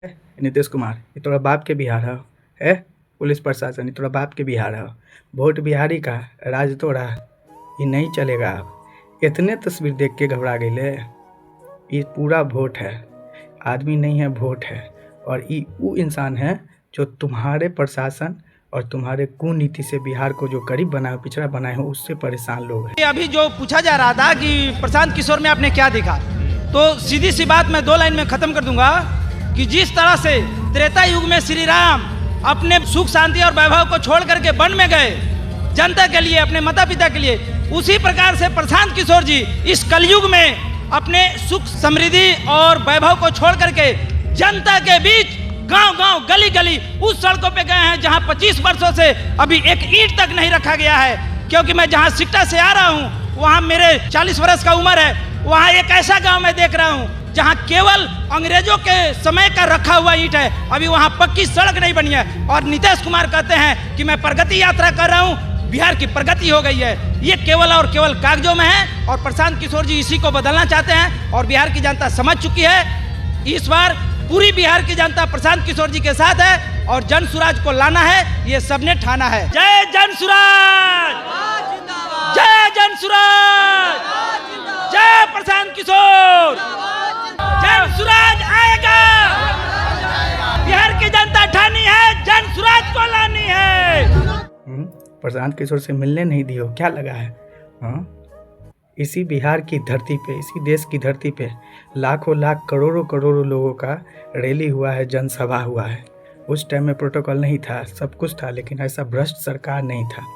नीतीश कुमार, ये तोरा बाप के बिहार है? पुलिस प्रशासन, ये तोरा बाप के बिहार है। वोट बिहारी का, राज तोरा। ये नहीं चलेगा अब। इतने तस्वीर देख के घबरा गए। ये पूरा वोट है, आदमी नहीं है, वोट है। और ये वो इंसान है जो तुम्हारे प्रशासन और तुम्हारे कुनीति से बिहार को जो गरीब बनाए, पिछड़ा बनाए हो, उससे परेशान लोग हैं। अभी जो पूछा जा रहा था कि प्रशांत किशोर में आपने क्या देखा, तो सीधी सी बात मैं 2 लाइन में खत्म कर दूंगा कि जिस तरह से त्रेता युग में श्री राम अपने सुख शांति और वैभव को छोड़ करके वन में गए जनता के लिए, अपने माता पिता के लिए, उसी प्रकार से प्रशांत किशोर जी इस कलयुग में अपने सुख समृद्धि और वैभव को छोड़ करके जनता के बीच गांव-गांव, गली-गली उस सड़कों पे गए हैं जहां 25 वर्षों से अभी एक ईंट तक नहीं रखा गया है। क्योंकि मैं जहां सिकटा से आ रहा हूं, वहां मेरे 40 वर्ष का उम्र है, वहां एक ऐसा गांव में देख रहा हूं जहां केवल अंग्रेजों के समय का रखा हुआ ईंट है, अभी वहां पक्की सड़क नहीं बनी है। और नीतीश कुमार कहते हैं कि मैं प्रगति यात्रा कर रहा हूं, बिहार की प्रगति हो गई है। ये केवल और केवल कागजों में है और प्रशांत किशोर जी इसी को बदलना चाहते हैं और बिहार की जनता समझ चुकी है। इस बार पूरी बिहार की जनता प्रशांत किशोर जी के साथ है और जन सुराज को लाना है, ये सबने ठाना है। जय जन सुराज, जय जन सुराज, जय प्रशांत किशोर। जन सुराज आएगा, बिहार की जनता ठानी है, जन सुराज को लानी है। प्रशांत किशोर से मिलने नहीं दियो, क्या लगा है? इसी बिहार की धरती पे, इसी देश की धरती पे लाखों लाख करोड़ों करोड़ों लोगों का रैली हुआ है, जनसभा हुआ है। उस टाइम में प्रोटोकॉल नहीं था, सब कुछ था, लेकिन ऐसा भ्रष्ट सरकार नहीं था,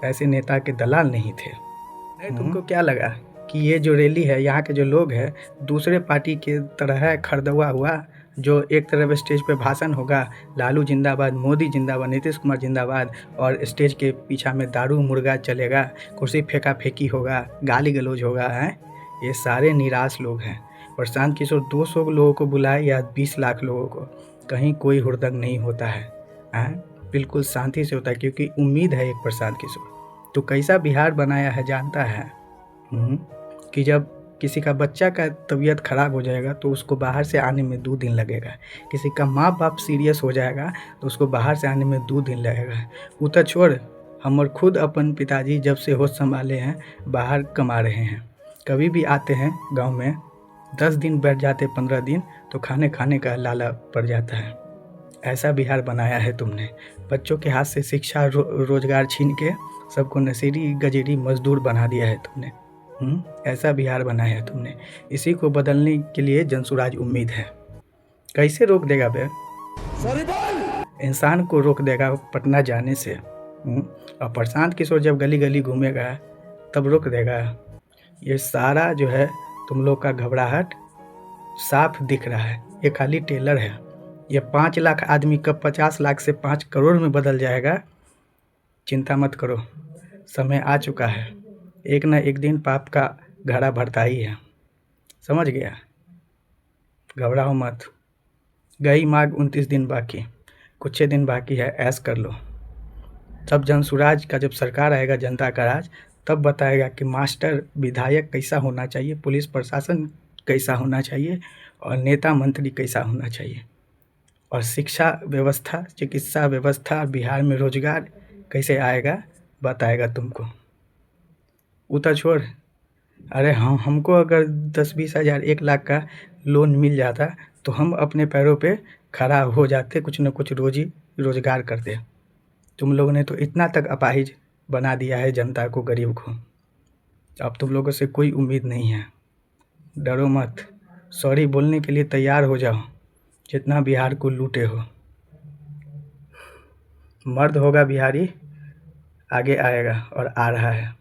ऐसे नेता के दलाल नहीं थे। नहीं, तुमको क्या लगा कि ये जो रैली है, यहाँ के जो लोग हैं दूसरे पार्टी के तरह है, खरीदवा हुआ, जो एक तरफ स्टेज पे भाषण होगा, लालू जिंदाबाद, मोदी जिंदाबाद, नीतीश कुमार जिंदाबाद, और स्टेज के पीछे में दारू मुर्गा चलेगा, कुर्सी फेंका फेंकी होगा, गाली गलौज होगा। है ये सारे निराश लोग हैं। प्रशांत किशोर 200 लोगों को बुलाए या 20 लाख लोगों को, कहीं कोई हुड़दंग नहीं होता है। बिल्कुल शांति से होता है, क्योंकि उम्मीद है एक प्रशांत किशोर। तो कैसा बिहार बनाया है जानता है कि जब किसी का बच्चा का तबीयत खराब हो जाएगा तो उसको बाहर से आने में 2 दिन लगेगा, किसी का माँ बाप सीरियस हो जाएगा तो उसको बाहर से आने में 2 दिन लगेगा। वो तो छोड़, हम खुद अपन पिताजी जब से होश संभाले हैं बाहर कमा रहे हैं, कभी भी आते हैं गांव में 10 दिन बैठ जाते, 15 दिन, तो खाने का लाला पड़ जाता है। ऐसा बिहार बनाया है तुमने। बच्चों के हाथ से शिक्षा रोजगार छीन के सबको नशेड़ी गजेड़ी मजदूर बना दिया है तुमने। ऐसा बिहार बनाया है तुमने। इसी को बदलने के लिए जनसुराज उम्मीद है। कैसे रोक देगा बे? इंसान को रोक देगा पटना जाने से। और प्रशांत किशोर जब गली गली घूमेगा तब रोक देगा। ये सारा जो है तुम लोग का घबराहट साफ दिख रहा है, ये खाली टेलर है। ये 5 लाख आदमी कब 50 लाख से 5 करोड़ में बदल जाएगा, चिंता मत करो, समय आ चुका है। एक ना एक दिन पाप का घड़ा भरता ही है, समझ गया? घबराओ मत। गई माघ 29 दिन बाकी, कुछ दिन बाकी है, ऐश कर लो। तब जनसुराज का जब सरकार आएगा, जनता का राज, तब बताएगा कि मास्टर विधायक कैसा होना चाहिए, पुलिस प्रशासन कैसा होना चाहिए, और नेता मंत्री कैसा होना चाहिए, और शिक्षा व्यवस्था, चिकित्सा व्यवस्था, बिहार में रोजगार कैसे आएगा, बताएगा तुमको। उतना छोड़, अरे हमको अगर 10-20 हज़ार 1 लाख का लोन मिल जाता तो हम अपने पैरों पे खड़ा हो जाते, कुछ न कुछ रोजगार करते। तुम लोगों ने तो इतना तक अपाहिज बना दिया है जनता को, गरीब को। अब तुम लोगों से कोई उम्मीद नहीं है। डरो मत, सॉरी बोलने के लिए तैयार हो जाओ, जितना बिहार को लूटे हो। मर्द होगा बिहारी, आगे आएगा और आ रहा है।